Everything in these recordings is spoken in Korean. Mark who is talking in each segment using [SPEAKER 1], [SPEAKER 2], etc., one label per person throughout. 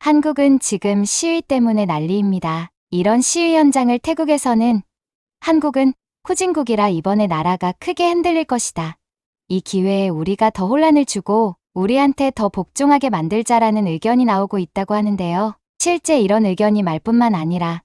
[SPEAKER 1] 한국은 지금 시위 때문에 난리입니다. 이런 시위 현장을 태국에서는 한국은 후진국이라 이번에 나라가 크게 흔들릴 것이다. 이 기회에 우리가 더 혼란을 주고 우리한테 더 복종하게 만들자라는 의견이 나오고 있다고 하는데요. 실제 이런 의견이 말뿐만 아니라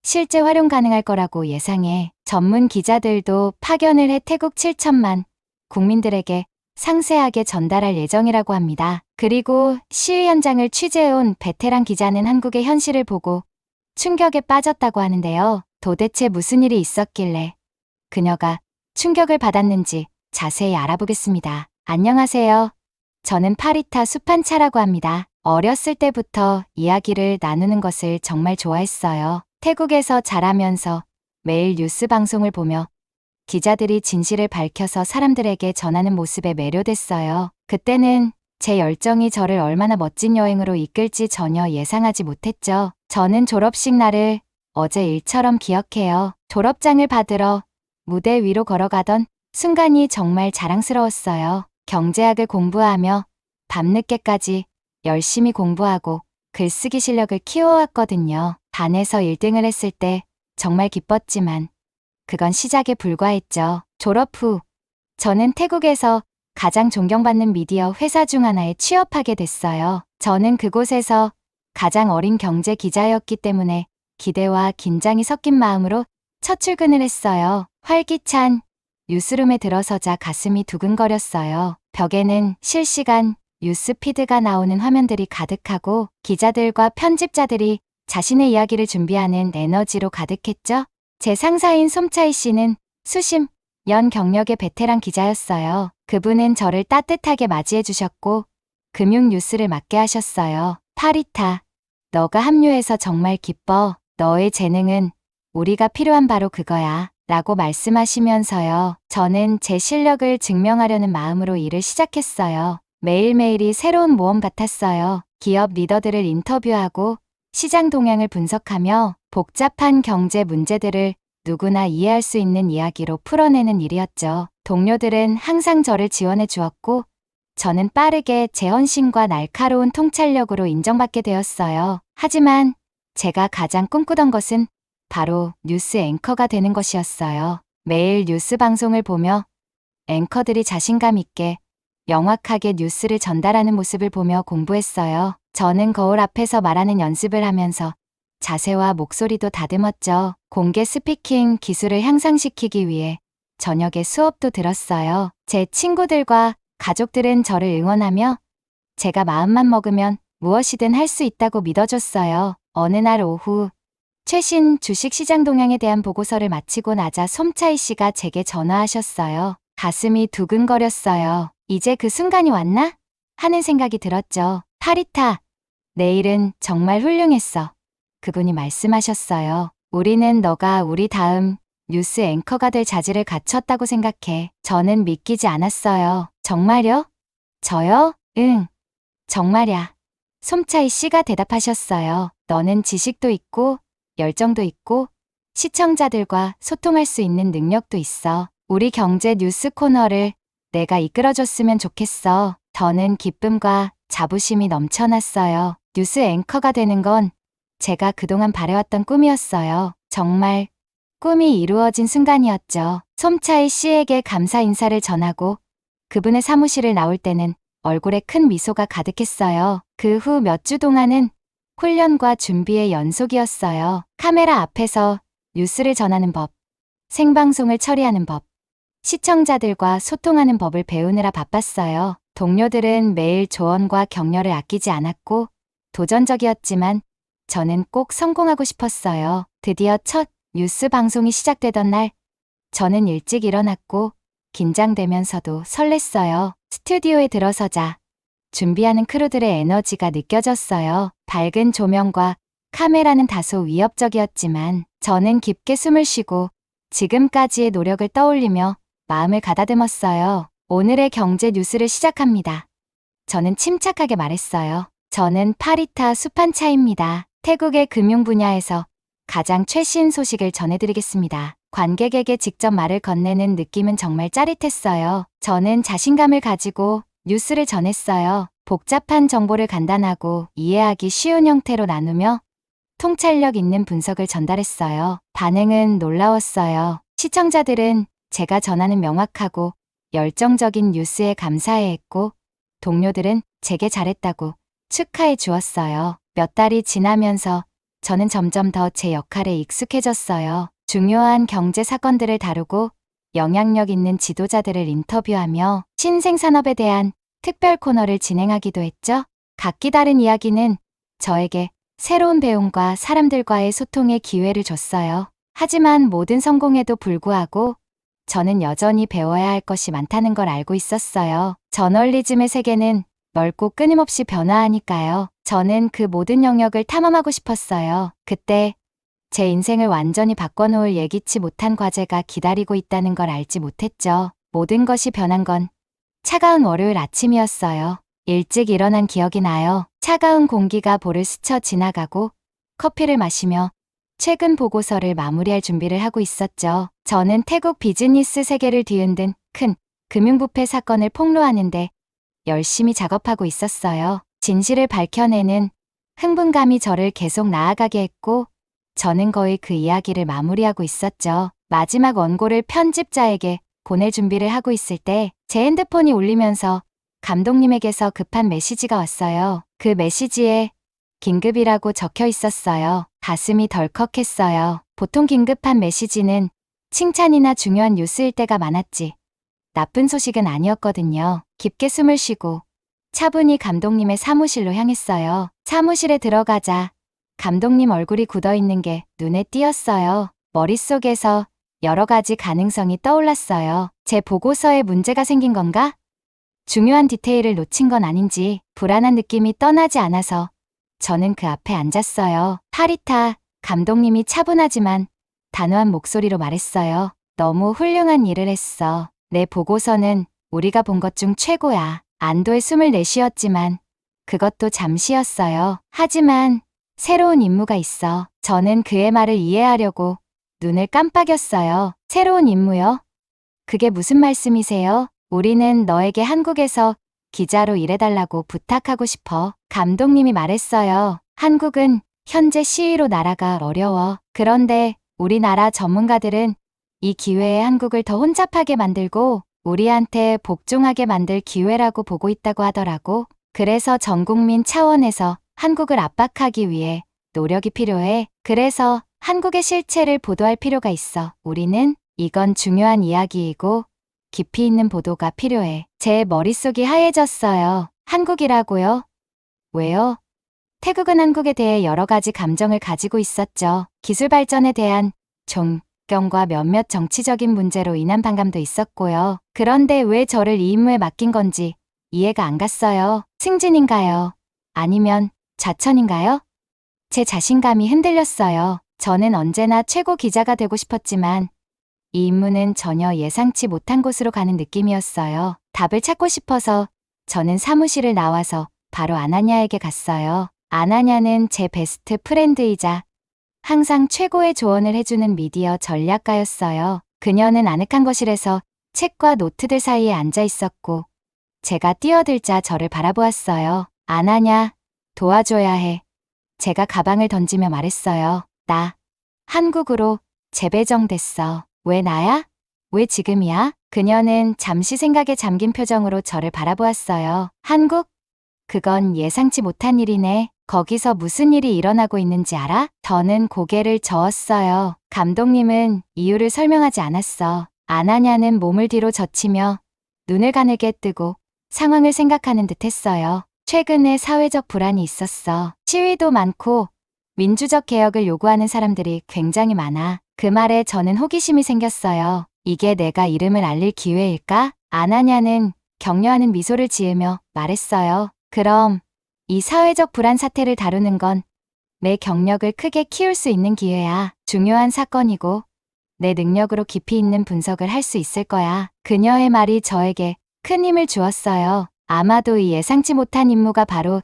[SPEAKER 1] 실제 활용 가능할 거라고 예상해 전문 기자들도 파견을 해 태국 7천만 국민들에게 상세하게 전달할 예정이라고 합니다. 그리고 시위 현장을 취재해온 베테랑 기자는 한국의 현실을 보고 충격에 빠졌다고 하는데요. 도대체 무슨 일이 있었길래 그녀가 충격을 받았는지 자세히 알아보겠습니다. 안녕하세요. 저는 파리타 수판차라고 합니다. 어렸을 때부터 이야기를 나누는 것을 정말 좋아했어요. 태국에서 자라면서 매일 뉴스 방송을 보며 기자들이 진실을 밝혀서 사람들에게 전하는 모습에 매료됐어요. 그때는 제 열정이 저를 얼마나 멋진 여행으로 이끌지 전혀 예상하지 못했죠. 저는 졸업식 날을 어제 일처럼 기억해요. 졸업장을 받으러 무대 위로 걸어가던 순간이 정말 자랑스러웠어요. 경제학을 공부하며 밤늦게까지 열심히 공부하고 글쓰기 실력을 키워왔거든요. 반에서 1등을 했을 때 정말 기뻤지만 그건 시작에 불과했죠. 졸업 후 저는 태국에서 가장 존경받는 미디어 회사 중 하나에 취업하게 됐어요. 저는 그곳에서 가장 어린 경제 기자였기 때문에 기대와 긴장이 섞인 마음으로 첫 출근을 했어요. 활기찬 뉴스룸에 들어서자 가슴이 두근거렸어요. 벽에는 실시간 뉴스 피드가 나오는 화면들이 가득하고 기자들과 편집자들이 자신의 이야기를 준비하는 에너지로 가득했죠. 제 상사인 솜차이 씨는 수십 년 경력의 베테랑 기자였어요. 그분은 저를 따뜻하게 맞이해 주셨고 금융 뉴스를 맡게 하셨어요. 파리타, 너가 합류해서 정말 기뻐. 너의 재능은 우리가 필요한 바로 그거야. 라고 말씀하시면서요. 저는 제 실력을 증명하려는 마음으로 일을 시작했어요. 매일매일이 새로운 모험 같았어요. 기업 리더들을 인터뷰하고 시장 동향을 분석하며 복잡한 경제 문제들을 누구나 이해할 수 있는 이야기로 풀어내는 일이었죠. 동료들은 항상 저를 지원해 주었고 저는 빠르게 제 헌신과 날카로운 통찰력으로 인정받게 되었어요. 하지만 제가 가장 꿈꾸던 것은 바로 뉴스 앵커가 되는 것이었어요. 매일 뉴스 방송을 보며 앵커들이 자신감 있게 명확하게 뉴스를 전달하는 모습을 보며 공부했어요. 저는 거울 앞에서 말하는 연습을 하면서 자세와 목소리도 다듬었죠. 공개 스피킹 기술을 향상시키기 위해 저녁에 수업도 들었어요. 제 친구들과 가족들은 저를 응원하며 제가 마음만 먹으면 무엇이든 할 수 있다고 믿어줬어요. 어느 날 오후 최신 주식시장 동향에 대한 보고서를 마치고 나자 솜차이 씨가 제게 전화하셨어요. 가슴이 두근거렸어요. 이제 그 순간이 왔나? 하는 생각이 들었죠. 파리타, 내일은 정말 훌륭했어. 그분이 말씀하셨어요. 우리는 너가 우리 다음 뉴스 앵커가 될 자질을 갖췄다고 생각해. 저는 믿기지 않았어요. 정말요? 저요? 응, 정말야. 솜차이 씨가 대답하셨어요. 너는 지식도 있고 열정도 있고 시청자들과 소통할 수 있는 능력도 있어. 우리 경제 뉴스 코너를 내가 이끌어줬으면 좋겠어. 저는 기쁨과 자부심이 넘쳐났어요. 뉴스 앵커가 되는 건 제가 그동안 바래왔던 꿈이었어요. 정말 꿈이 이루어진 순간이었죠. 솜차이 씨에게 감사 인사를 전하고 그분의 사무실을 나올 때는 얼굴에 큰 미소가 가득했어요. 그 후 몇 주 동안은 훈련과 준비의 연속이었어요. 카메라 앞에서 뉴스를 전하는 법, 생방송을 처리하는 법, 시청자들과 소통하는 법을 배우느라 바빴어요. 동료들은 매일 조언과 격려를 아끼지 않았고 도전적이었지만 저는 꼭 성공하고 싶었어요. 드디어 첫 뉴스 방송이 시작되던 날 저는 일찍 일어났고 긴장되면서도 설렜어요. 스튜디오에 들어서자 준비하는 크루들의 에너지가 느껴졌어요. 밝은 조명과 카메라는 다소 위협적이었지만 저는 깊게 숨을 쉬고 지금까지의 노력을 떠올리며 마음을 가다듬었어요. 오늘의 경제 뉴스를 시작합니다. 저는 침착하게 말했어요. 저는 파리타 수판차입니다. 태국의 금융 분야에서 가장 최신 소식을 전해드리겠습니다. 관객에게 직접 말을 건네는 느낌은 정말 짜릿했어요. 저는 자신감을 가지고 뉴스를 전했어요. 복잡한 정보를 간단하고 이해하기 쉬운 형태로 나누며 통찰력 있는 분석을 전달했어요. 반응은 놀라웠어요. 시청자들은 제가 전하는 명확하고 열정적인 뉴스에 감사해했고, 동료들은 제게 잘했다고 축하해 주었어요. 몇 달이 지나면서 저는 점점 더 제 역할에 익숙해졌어요. 중요한 경제 사건들을 다루고 영향력 있는 지도자들을 인터뷰하며 신생산업에 대한 특별 코너를 진행하기도 했죠. 각기 다른 이야기는 저에게 새로운 배움과 사람들과의 소통의 기회를 줬어요. 하지만 모든 성공에도 불구하고 저는 여전히 배워야 할 것이 많다는 걸 알고 있었어요. 저널리즘의 세계는 넓고 끊임없이 변화하니까요. 저는 그 모든 영역을 탐험하고 싶었어요. 그때 제 인생을 완전히 바꿔놓을 예기치 못한 과제가 기다리고 있다는 걸 알지 못했죠. 모든 것이 변한 건 차가운 월요일 아침이었어요. 일찍 일어난 기억이 나요. 차가운 공기가 볼을 스쳐 지나가고 커피를 마시며 최근 보고서를 마무리할 준비를 하고 있었죠. 저는 태국 비즈니스 세계를 뒤흔든 큰 금융부패 사건을 폭로하는데 열심히 작업하고 있었어요. 진실을 밝혀내는 흥분감이 저를 계속 나아가게 했고, 저는 거의 그 이야기를 마무리하고 있었죠. 마지막 원고를 편집자에게 보낼 준비를 하고 있을 때 제 핸드폰이 울리면서 감독님에게서 급한 메시지가 왔어요. 그 메시지에 긴급이라고 적혀 있었어요. 가슴이 덜컥했어요. 보통 긴급한 메시지는 칭찬이나 중요한 뉴스일 때가 많았지. 나쁜 소식은 아니었거든요. 깊게 숨을 쉬고 차분히 감독님의 사무실로 향했어요. 사무실에 들어가자 감독님 얼굴이 굳어 있는 게 눈에 띄었어요. 머릿속에서 여러 가지 가능성이 떠올랐어요. 제 보고서에 문제가 생긴 건가? 중요한 디테일을 놓친 건 아닌지 불안한 느낌이 떠나지 않아서 저는 그 앞에 앉았어요. 하리타, 감독님이 차분하지만 단호한 목소리로 말했어요. 너무 훌륭한 일을 했어. 내 보고서는 우리가 본 것 중 최고야. 안도의 숨을 내쉬었지만 그것도 잠시였어요. 하지만 새로운 임무가 있어. 저는 그의 말을 이해하려고 눈을 깜빡였어요. 새로운 임무요? 그게 무슨 말씀이세요? 우리는 너에게 한국에서 기자로 일해달라고 부탁하고 싶어. 감독님이 말했어요. 한국은 현재 시위로 나라가 어려워. 그런데 우리나라 전문가들은 이 기회에 한국을 더 혼잡하게 만들고 우리한테 복종하게 만들 기회라고 보고 있다고 하더라고. 그래서 전 국민 차원에서 한국을 압박하기 위해 노력이 필요해. 그래서 한국의 실체를 보도할 필요가 있어. 이건 중요한 이야기이고 깊이 있는 보도가 필요해. 제 머릿속이 하얘졌어요. 한국이라고요? 왜요? 태국은 한국에 대해 여러 가지 감정을 가지고 있었죠. 기술 발전에 대한 존경과 몇몇 정치적인 문제로 인한 반감도 있었고요. 그런데 왜 저를 이 임무에 맡긴 건지 이해가 안 갔어요. 승진인가요? 아니면 좌천인가요? 제 자신감이 흔들렸어요. 저는 언제나 최고 기자가 되고 싶었지만 이 임무는 전혀 예상치 못한 곳으로 가는 느낌이었어요. 답을 찾고 싶어서 저는 사무실을 나와서 바로 아나냐에게 갔어요. 아나냐는 제 베스트 프렌드이자 항상 최고의 조언을 해주는 미디어 전략가였어요. 그녀는 아늑한 거실에서 책과 노트들 사이에 앉아 있었고 제가 뛰어들자 저를 바라보았어요. 아나냐, 도와줘야 해. 제가 가방을 던지며 말했어요. 나 한국으로 재배정됐어. 왜 나야? 왜 지금이야? 그녀는 잠시 생각에 잠긴 표정으로 저를 바라보았어요. 한국? 그건 예상치 못한 일이네. 거기서 무슨 일이 일어나고 있는지 알아? 저는 고개를 저었어요. 감독님은 이유를 설명하지 않았어. 아나냐는 몸을 뒤로 젖히며 눈을 가늘게 뜨고 상황을 생각하는 듯 했어요. 최근에 사회적 불안이 있었어. 시위도 많고 민주적 개혁을 요구하는 사람들이 굉장히 많아. 그 말에 저는 호기심이 생겼어요. 이게 내가 이름을 알릴 기회일까? 아나냐는 격려하는 미소를 지으며 말했어요. 그럼 이 사회적 불안 사태를 다루는 건 내 경력을 크게 키울 수 있는 기회야. 중요한 사건이고 내 능력으로 깊이 있는 분석을 할 수 있을 거야. 그녀의 말이 저에게 큰 힘을 주었어요. 아마도 이 예상치 못한 임무가 바로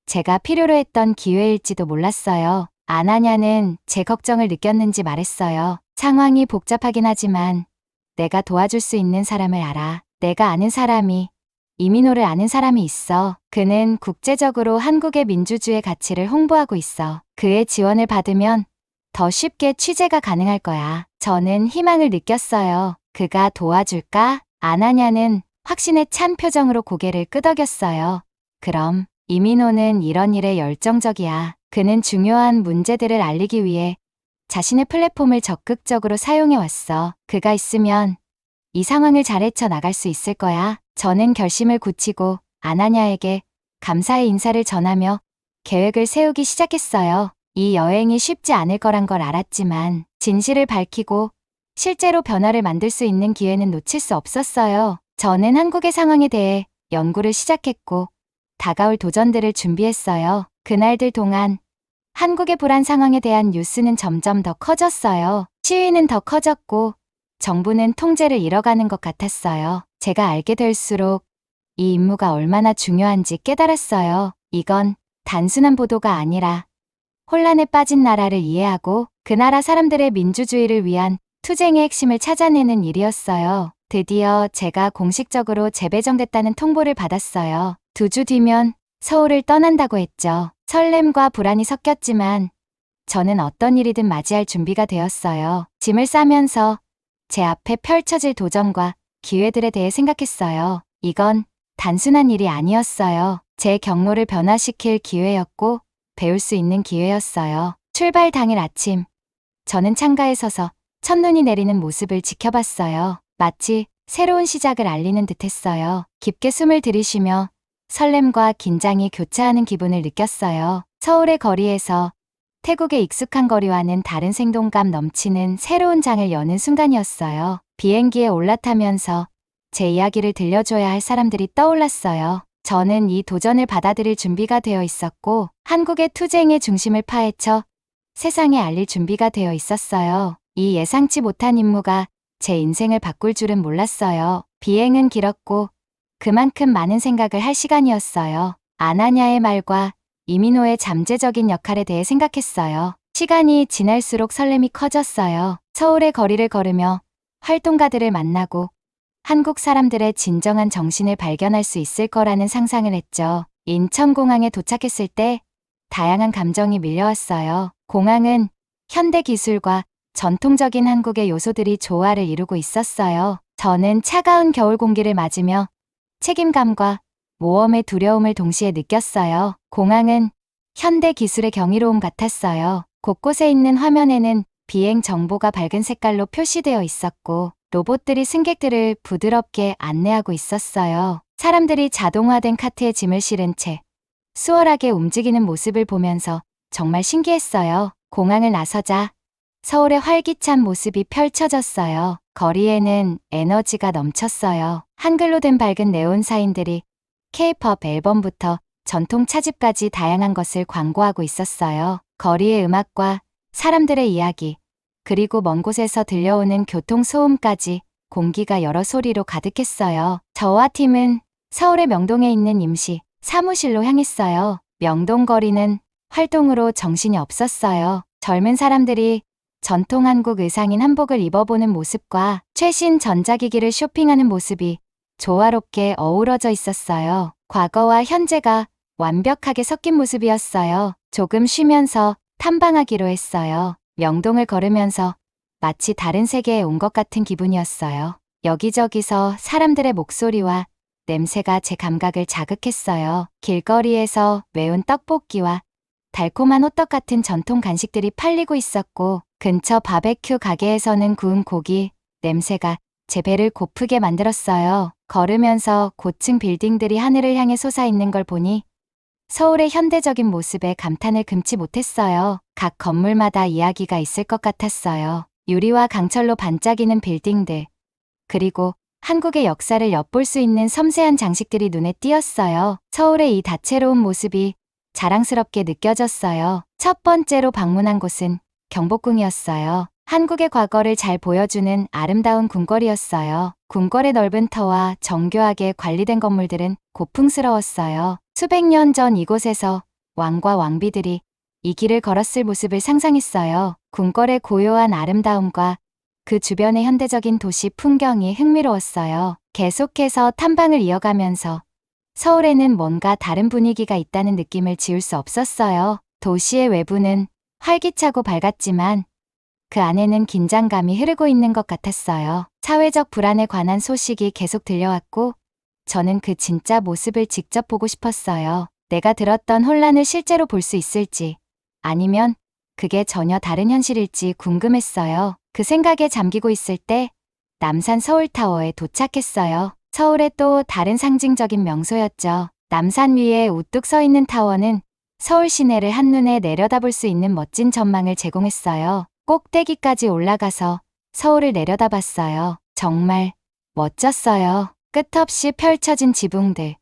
[SPEAKER 1] 제가 필요로 했던 기회일지도 몰랐어요. 아나냐는 제 걱정을 느꼈는지 말했어요. 상황이 복잡하긴 하지만 내가 도와줄 수 있는 사람을 알아. 내가 아는 사람이 이민호를 아는 사람이 있어. 그는 국제적으로 한국의 민주주의 가치를 홍보하고 있어. 그의 지원을 받으면 더 쉽게 취재가 가능할 거야. 저는 희망을 느꼈어요. 그가 도와줄까? 안 하냐는 확신에 찬 표정으로 고개를 끄덕였어요. 그럼 이민호는 이런 일에 열정적이야. 그는 중요한 문제들을 알리기 위해 자신의 플랫폼을 적극적으로 사용해왔어. 그가 있으면 이 상황을 잘 헤쳐나갈 수 있을 거야. 저는 결심을 굳히고 아나냐에게 감사의 인사를 전하며 계획을 세우기 시작했어요. 이 여행이 쉽지 않을 거란 걸 알았지만 진실을 밝히고 실제로 변화를 만들 수 있는 기회는 놓칠 수 없었어요. 저는 한국의 상황에 대해 연구를 시작했고 다가올 도전들을 준비했어요. 그날들 동안 한국의 불안 상황에 대한 뉴스는 점점 더 커졌어요. 시위는 더 커졌고 정부는 통제를 잃어가는 것 같았어요. 제가 알게 될수록 이 임무가 얼마나 중요한지 깨달았어요. 이건 단순한 보도가 아니라 혼란에 빠진 나라를 이해하고 그 나라 사람들의 민주주의를 위한 투쟁의 핵심을 찾아내는 일이었어요. 드디어 제가 공식적으로 재배정됐다는 통보를 받았어요. 2주 뒤면 서울을 떠난다고 했죠. 설렘과 불안이 섞였지만 저는 어떤 일이든 맞이할 준비가 되었어요. 짐을 싸면서 제 앞에 펼쳐질 도전과 기회들에 대해 생각했어요. 이건 단순한 일이 아니었어요. 제 경로를 변화시킬 기회였고 배울 수 있는 기회였어요. 출발 당일 아침, 저는 창가에 서서 첫눈이 내리는 모습을 지켜봤어요. 마치 새로운 시작을 알리는 듯했어요. 깊게 숨을 들이쉬며 설렘과 긴장이 교차하는 기분을 느꼈어요. 서울의 거리에서 태국의 익숙한 거리와는 다른 생동감 넘치는 새로운 장을 여는 순간이었어요. 비행기에 올라타면서 제 이야기를 들려줘야 할 사람들이 떠올랐어요. 저는 이 도전을 받아들일 준비가 되어 있었고 한국의 투쟁의 중심을 파헤쳐 세상에 알릴 준비가 되어 있었어요. 이 예상치 못한 임무가 제 인생을 바꿀 줄은 몰랐어요. 비행은 길었고 그만큼 많은 생각을 할 시간이었어요. 아나냐의 말과 이민호의 잠재적인 역할에 대해 생각했어요. 시간이 지날수록 설렘이 커졌어요. 서울의 거리를 걸으며 활동가들을 만나고 한국 사람들의 진정한 정신을 발견할 수 있을 거라는 상상을 했죠. 인천공항에 도착했을 때 다양한 감정이 밀려왔어요. 공항은 현대 기술과 전통적인 한국의 요소들이 조화를 이루고 있었어요. 저는 차가운 겨울 공기를 맞으며 책임감과 모험의 두려움을 동시에 느꼈어요. 공항은 현대 기술의 경이로움 같았어요. 곳곳에 있는 화면에는 비행 정보가 밝은 색깔로 표시되어 있었고 로봇들이 승객들을 부드럽게 안내하고 있었어요. 사람들이 자동화된 카트에 짐을 실은 채 수월하게 움직이는 모습을 보면서 정말 신기했어요. 공항을 나서자 서울의 활기찬 모습이 펼쳐졌어요. 거리에는 에너지가 넘쳤어요. 한글로 된 밝은 네온 사인들이 K-팝 앨범부터 전통 차집까지 다양한 것을 광고하고 있었어요. 거리의 음악과 사람들의 이야기, 그리고 먼 곳에서 들려오는 교통소음까지 공기가 여러 소리로 가득했어요. 저와 팀은 서울의 명동에 있는 임시 사무실로 향했어요. 명동 거리는 활동으로 정신이 없었어요. 젊은 사람들이 전통 한국 의상인 한복을 입어보는 모습과 최신 전자기기를 쇼핑하는 모습이 조화롭게 어우러져 있었어요. 과거와 현재가 완벽하게 섞인 모습이었어요. 조금 쉬면서 탐방하기로 했어요. 명동을 걸으면서 마치 다른 세계에 온 것 같은 기분이었어요. 여기저기서 사람들의 목소리와 냄새가 제 감각을 자극했어요. 길거리에서 매운 떡볶이와 달콤한 호떡 같은 전통 간식들이 팔리고 있었고 근처 바베큐 가게에서는 구운 고기 냄새가 제 배를 고프게 만들었어요. 걸으면서 고층 빌딩들이 하늘을 향해 솟아있는 걸 보니 서울의 현대적인 모습에 감탄을 금치 못했어요. 각 건물마다 이야기가 있을 것 같았어요. 유리와 강철로 반짝이는 빌딩들, 그리고 한국의 역사를 엿볼 수 있는 섬세한 장식들이 눈에 띄었어요. 서울의 이 다채로운 모습이 자랑스럽게 느껴졌어요. 첫 번째로 방문한 곳은 경복궁이었어요. 한국의 과거를 잘 보여주는 아름다운 궁궐이었어요. 궁궐의 넓은 터와 정교하게 관리된 건물들은 고풍스러웠어요. 수백 년 전 이곳에서 왕과 왕비들이 이 길을 걸었을 모습을 상상했어요. 궁궐의 고요한 아름다움과 그 주변의 현대적인 도시 풍경이 흥미로웠어요. 계속해서 탐방을 이어가면서 서울에는 뭔가 다른 분위기가 있다는 느낌을 지울 수 없었어요. 도시의 외부는 활기차고 밝았지만 그 안에는 긴장감이 흐르고 있는 것 같았어요. 사회적 불안에 관한 소식이 계속 들려왔고 저는 그 진짜 모습을 직접 보고 싶었어요. 내가 들었던 혼란을 실제로 볼 수 있을지 아니면 그게 전혀 다른 현실일지 궁금했어요. 그 생각에 잠기고 있을 때 남산 서울타워에 도착했어요. 서울의 또 다른 상징적인 명소였죠. 남산 위에 우뚝 서 있는 타워는 서울 시내를 한눈에 내려다볼 수 있는 멋진 전망을 제공했어요. 꼭대기까지 올라가서 서울을 내려다봤어요. 정말 멋졌어요. 끝없이 펼쳐진 지붕들,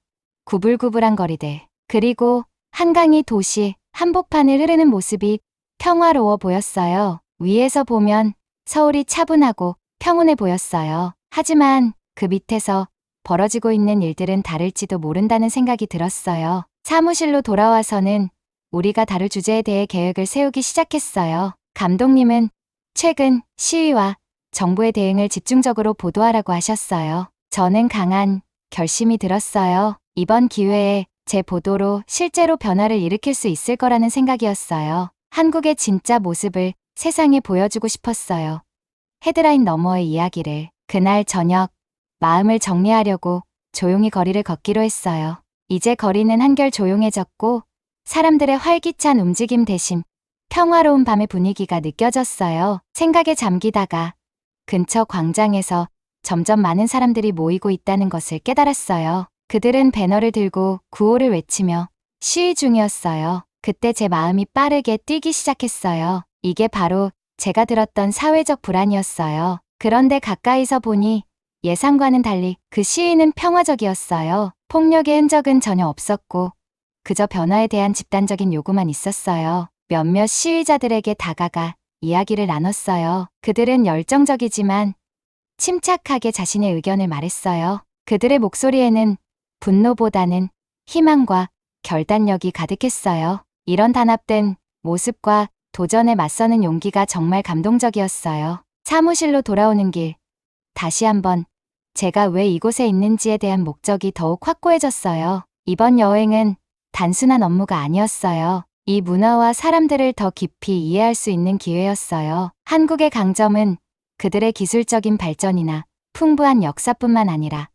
[SPEAKER 1] 구불구불한 거리들, 그리고 한강이 도시 한복판을 흐르는 모습이 평화로워 보였어요. 위에서 보면 서울이 차분하고 평온해 보였어요. 하지만 그 밑에서 벌어지고 있는 일들은 다를지도 모른다는 생각이 들었어요. 사무실로 돌아와서는 우리가 다룰 주제에 대해 계획을 세우기 시작했어요. 감독님은 최근 시위와 정부의 대응을 집중적으로 보도하라고 하셨어요. 저는 강한 결심이 들었어요. 이번 기회에 제 보도로 실제로 변화를 일으킬 수 있을 거라는 생각이었어요. 한국의 진짜 모습을 세상에 보여주고 싶었어요. 헤드라인 너머의 이야기를. 그날 저녁 마음을 정리하려고 조용히 거리를 걷기로 했어요. 이제 거리는 한결 조용해졌고 사람들의 활기찬 움직임 대신 평화로운 밤의 분위기가 느껴졌어요. 생각에 잠기다가 근처 광장에서 점점 많은 사람들이 모이고 있다는 것을 깨달았어요. 그들은 배너를 들고 구호를 외치며 시위 중이었어요. 그때 제 마음이 빠르게 뛰기 시작했어요. 이게 바로 제가 들었던 사회적 불안이었어요. 그런데 가까이서 보니 예상과는 달리 그 시위는 평화적이었어요. 폭력의 흔적은 전혀 없었고 그저 변화에 대한 집단적인 요구만 있었어요. 몇몇 시위자들에게 다가가 이야기를 나눴어요. 그들은 열정적이지만 침착하게 자신의 의견을 말했어요. 그들의 목소리에는 분노보다는 희망과 결단력이 가득했어요. 이런 단합된 모습과 도전에 맞서는 용기가 정말 감동적이었어요. 사무실로 돌아오는 길, 다시 한번 제가 왜 이곳에 있는지에 대한 목적이 더욱 확고해졌어요. 이번 여행은 단순한 업무가 아니었어요. 이 문화와 사람들을 더 깊이 이해할 수 있는 기회였어요. 한국의 강점은 그들의 기술적인 발전이나 풍부한 역사뿐만 아니라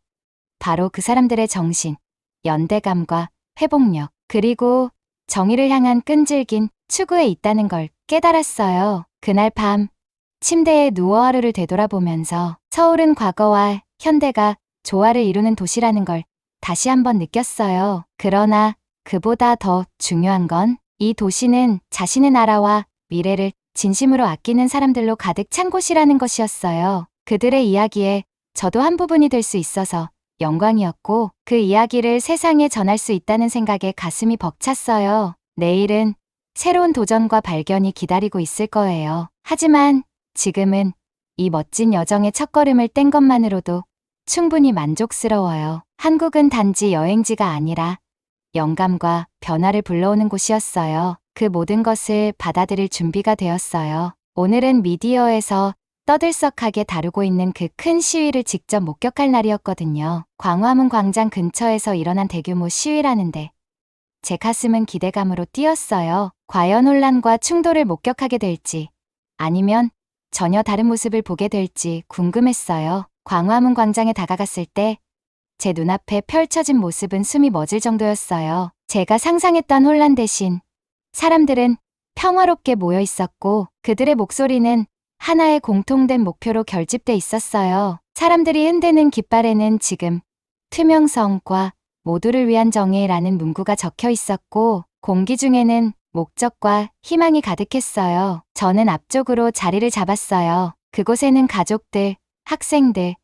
[SPEAKER 1] 바로 그 사람들의 정신, 연대감과 회복력, 그리고 정의를 향한 끈질긴 추구에 있다는 걸 깨달았어요. 그날 밤 침대에 누워 하루를 되돌아보면서 서울은 과거와 현대가 조화를 이루는 도시라는 걸 다시 한번 느꼈어요. 그러나 그보다 더 중요한 건 이 도시는 자신의 나라와 미래를 진심으로 아끼는 사람들로 가득 찬 곳이라는 것이었어요. 그들의 이야기에 저도 한 부분이 될 수 있어서 영광이었고 그 이야기를 세상에 전할 수 있다는 생각에 가슴이 벅찼어요. 내일은 새로운 도전과 발견이 기다리고 있을 거예요. 하지만 지금은 이 멋진 여정의 첫걸음을 뗀 것만으로도 충분히 만족스러워요. 한국은 단지 여행지가 아니라 영감과 변화를 불러오는 곳이었어요. 그 모든 것을 받아들일 준비가 되었어요. 오늘은 미디어에서 떠들썩하게 다루고 있는 그 큰 시위를 직접 목격할 날이었거든요. 광화문 광장 근처에서 일어난 대규모 시위라는데 제 가슴은 기대감으로 뛰었어요. 과연 혼란과 충돌을 목격하게 될지 아니면 전혀 다른 모습을 보게 될지 궁금했어요. 광화문 광장에 다가갔을 때 제 눈앞에 펼쳐진 모습은 숨이 멎을 정도였어요. 제가 상상했던 혼란 대신 사람들은 평화롭게 모여 있었고 그들의 목소리는 하나의 공통된 목표로 결집돼 있었어요. 사람들이 흔드는 깃발에는 지금 투명성과 모두를 위한 정의라는 문구가 적혀 있었고 공기 중에는 목적과 희망이 가득했어요. 저는 앞쪽으로 자리를 잡았어요. 그곳에는 가족들, 학생들,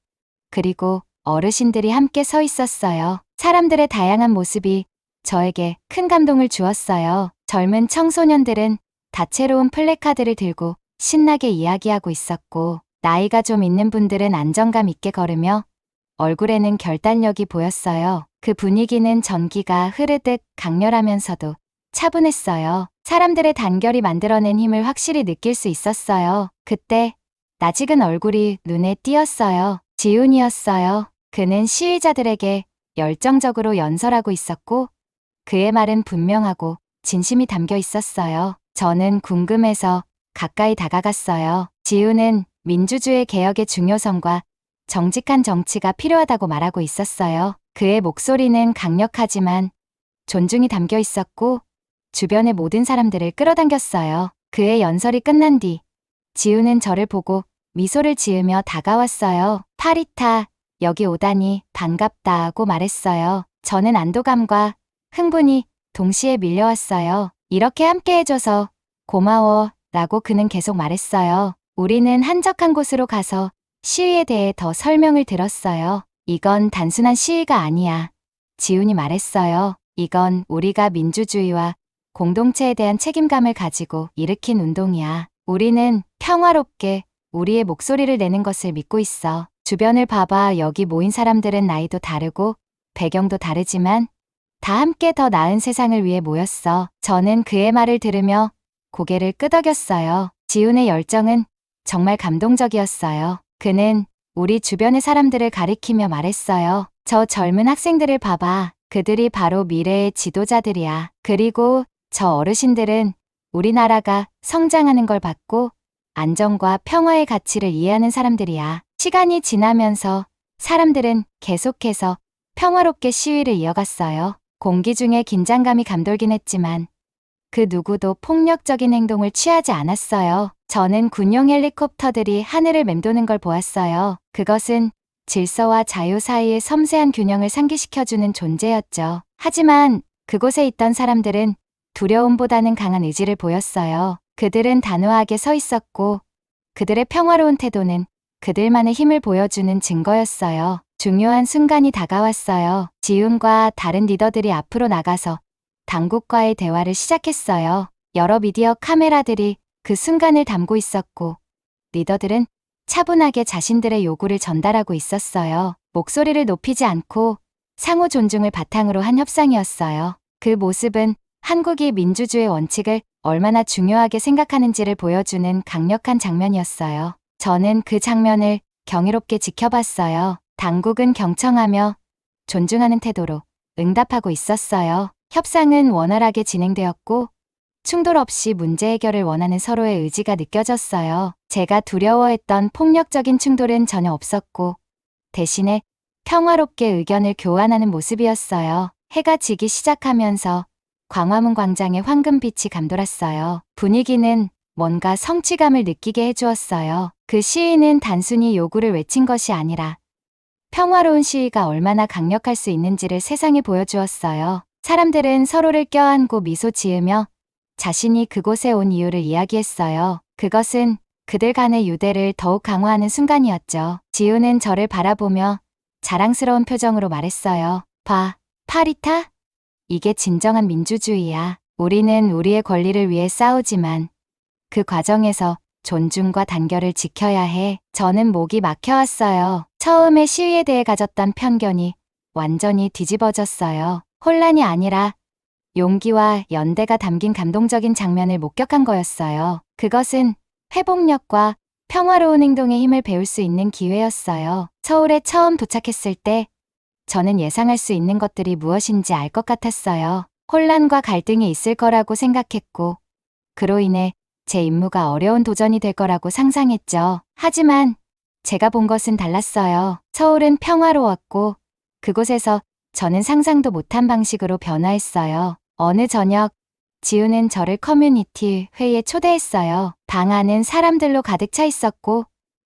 [SPEAKER 1] 그리고 어르신들이 함께 서 있었어요. 사람들의 다양한 모습이 저에게 큰 감동을 주었어요. 젊은 청소년들은 다채로운 플래카드를 들고 신나게 이야기하고 있었고 나이가 좀 있는 분들은 안정감 있게 걸으며 얼굴에는 결단력이 보였어요. 그 분위기는 전기가 흐르듯 강렬하면서도 차분했어요. 사람들의 단결이 만들어낸 힘을 확실히 느낄 수 있었어요. 그때 낯익은 얼굴이 눈에 띄었어요. 지훈이었어요. 그는 시위자들에게 열정적으로 연설하고 있었고 그의 말은 분명하고 진심이 담겨 있었어요. 저는 궁금해서 가까이 다가갔어요. 지우는 민주주의 개혁의 중요성과 정직한 정치가 필요하다고 말하고 있었어요. 그의 목소리는 강력하지만 존중이 담겨 있었고 주변의 모든 사람들을 끌어당겼어요. 그의 연설이 끝난 뒤 지우는 저를 보고 미소를 지으며 다가왔어요. 파리타, 여기 오다니 반갑다 하고 말했어요. 저는 안도감과 흥분이 동시에 밀려왔어요. 이렇게 함께 해줘서 고마워 라고 그는 계속 말했어요. 우리는 한적한 곳으로 가서 시위에 대해 더 설명을 들었어요. 이건 단순한 시위가 아니야. 지훈이 말했어요. 이건 우리가 민주주의와 공동체에 대한 책임감을 가지고 일으킨 운동이야. 우리는 평화롭게 우리의 목소리를 내는 것을 믿고 있어. 주변을 봐봐. 여기 모인 사람들은 나이도 다르고 배경도 다르지만 다 함께 더 나은 세상을 위해 모였어. 저는 그의 말을 들으며 고개를 끄덕였어요. 지훈의 열정은 정말 감동적이었어요. 그는 우리 주변의 사람들을 가리키며 말했어요. 저 젊은 학생들을 봐봐. 그들이 바로 미래의 지도자들이야. 그리고 저 어르신들은 우리나라가 성장하는 걸 봤고 안정과 평화의 가치를 이해하는 사람들이야. 시간이 지나면서 사람들은 계속해서 평화롭게 시위를 이어갔어요. 공기 중에 긴장감이 감돌긴 했지만 그 누구도 폭력적인 행동을 취하지 않았어요. 저는 군용 헬리콥터들이 하늘을 맴도는 걸 보았어요. 그것은 질서와 자유 사이의 섬세한 균형을 상기시켜주는 존재였죠. 하지만 그곳에 있던 사람들은 두려움보다는 강한 의지를 보였어요. 그들은 단호하게 서 있었고 그들의 평화로운 태도는 그들만의 힘을 보여주는 증거였어요. 중요한 순간이 다가왔어요. 지훈과 다른 리더들이 앞으로 나가서 당국과의 대화를 시작했어요. 여러 미디어 카메라들이 그 순간을 담고 있었고 리더들은 차분하게 자신들의 요구를 전달하고 있었어요. 목소리를 높이지 않고 상호 존중을 바탕으로 한 협상이었어요. 그 모습은 한국이 민주주의 원칙을 얼마나 중요하게 생각하는지를 보여주는 강력한 장면이었어요. 저는 그 장면을 경이롭게 지켜봤어요. 당국은 경청하며 존중하는 태도로 응답하고 있었어요. 협상은 원활하게 진행되었고 충돌 없이 문제 해결을 원하는 서로의 의지가 느껴졌어요. 제가 두려워했던 폭력적인 충돌은 전혀 없었고 대신에 평화롭게 의견을 교환하는 모습이었어요. 해가 지기 시작하면서 광화문 광장에 황금빛이 감돌았어요. 분위기는 뭔가 성취감을 느끼게 해주었어요. 그 시위는 단순히 요구를 외친 것이 아니라 평화로운 시위가 얼마나 강력할 수 있는지를 세상에 보여주었어요. 사람들은 서로를 껴안고 미소 지으며 자신이 그곳에 온 이유를 이야기했어요. 그것은 그들 간의 유대를 더욱 강화하는 순간이었죠. 지훈은 저를 바라보며 자랑스러운 표정으로 말했어요. 봐, 파리타? 이게 진정한 민주주의야. 우리는 우리의 권리를 위해 싸우지만 그 과정에서 존중과 단결을 지켜야 해. 저는 목이 막혀왔어요. 처음에 시위에 대해 가졌던 편견이 완전히 뒤집어졌어요. 혼란이 아니라 용기와 연대가 담긴 감동적인 장면을 목격한 거였어요. 그것은 회복력과 평화로운 행동의 힘을 배울 수 있는 기회였어요. 서울에 처음 도착했을 때 저는 예상할 수 있는 것들이 무엇인지 알 것 같았어요. 혼란과 갈등이 있을 거라고 생각했고 그로 인해 제 임무가 어려운 도전이 될 거라고 상상했죠. 하지만 제가 본 것은 달랐어요. 서울은 평화로웠고 그곳에서 저는 상상도 못한 방식으로 변화했어요. 어느 저녁 지훈은 저를 커뮤니티 회의에 초대했어요. 방 안은 사람들로 가득 차 있었고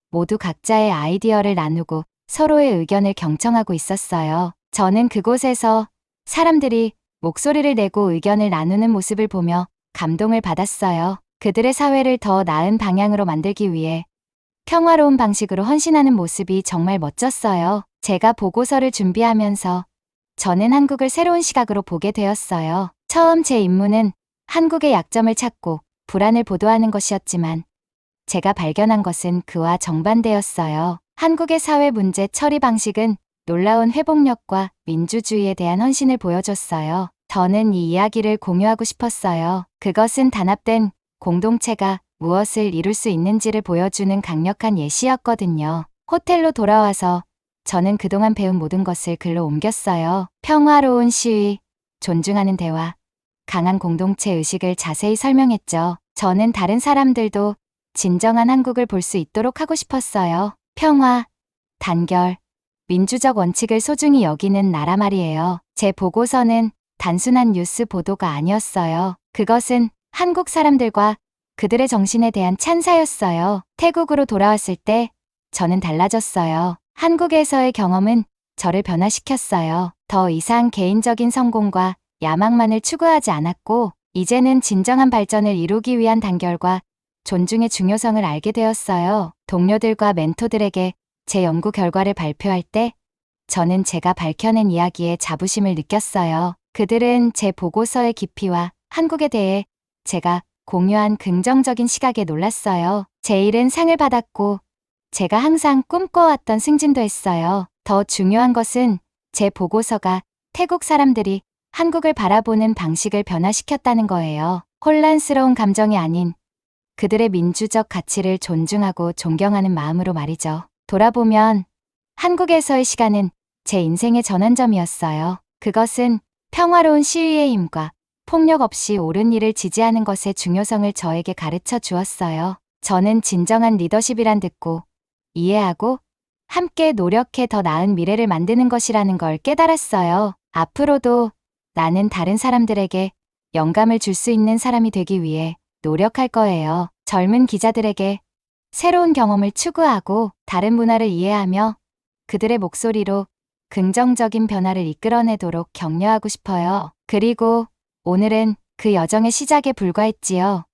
[SPEAKER 1] 모두 각자의 아이디어를 나누고 서로의 의견을 경청하고 있었어요. 저는 그곳에서 사람들이 목소리를 내고 의견을 나누는 모습을 보며 감동을 받았어요. 그들의 사회를 더 나은 방향으로 만들기 위해 평화로운 방식으로 헌신하는 모습이 정말 멋졌어요. 제가 보고서를 준비하면서 저는 한국을 새로운 시각으로 보게 되었어요. 처음 제 임무는 한국의 약점을 찾고 불안을 보도하는 것이었지만 제가 발견한 것은 그와 정반대였어요. 한국의 사회 문제 처리 방식은 놀라운 회복력과 민주주의에 대한 헌신을 보여줬어요. 저는 이 이야기를 공유하고 싶었어요. 그것은 단합된 공동체가 무엇을 이룰 수 있는지를 보여주는 강력한 예시였거든요. 호텔로 돌아와서 저는 그동안 배운 모든 것을 글로 옮겼어요. 평화로운 시위, 존중하는 대화, 강한 공동체 의식을 자세히 설명했죠. 저는 다른 사람들도 진정한 한국을 볼 수 있도록 하고 싶었어요. 평화, 단결, 민주적 원칙을 소중히 여기는 나라 말이에요. 제 보고서는 단순한 뉴스 보도가 아니었어요. 그것은 한국 사람들과 그들의 정신에 대한 찬사였어요. 태국으로 돌아왔을 때 저는 달라졌어요. 한국에서의 경험은 저를 변화시켰어요. 더 이상 개인적인 성공과 야망만을 추구하지 않았고, 이제는 진정한 발전을 이루기 위한 단결과 존중의 중요성을 알게 되었어요. 동료들과 멘토들에게 제 연구 결과를 발표할 때 저는 제가 밝혀낸 이야기에 자부심을 느꼈어요. 그들은 제 보고서의 깊이와 한국에 대해 제가 공유한 긍정적인 시각에 놀랐어요. 제 일은 상을 받았고 제가 항상 꿈꿔왔던 승진도 했어요. 더 중요한 것은 제 보고서가 태국 사람들이 한국을 바라보는 방식을 변화시켰다는 거예요. 혼란스러운 감정이 아닌 그들의 민주적 가치를 존중하고 존경하는 마음으로 말이죠. 돌아보면 한국에서의 시간은 제 인생의 전환점이었어요. 그것은 평화로운 시위의 힘과 폭력 없이 옳은 일을 지지하는 것의 중요성을 저에게 가르쳐 주었어요. 저는 진정한 리더십이란 듣고 이해하고 함께 노력해 더 나은 미래를 만드는 것이라는 걸 깨달았어요. 앞으로도 나는 다른 사람들에게 영감을 줄 수 있는 사람이 되기 위해 노력할 거예요. 젊은 기자들에게 새로운 경험을 추구하고 다른 문화를 이해하며 그들의 목소리로 긍정적인 변화를 이끌어내도록 격려하고 싶어요. 그리고 오늘은 그 여정의 시작에 불과했지요.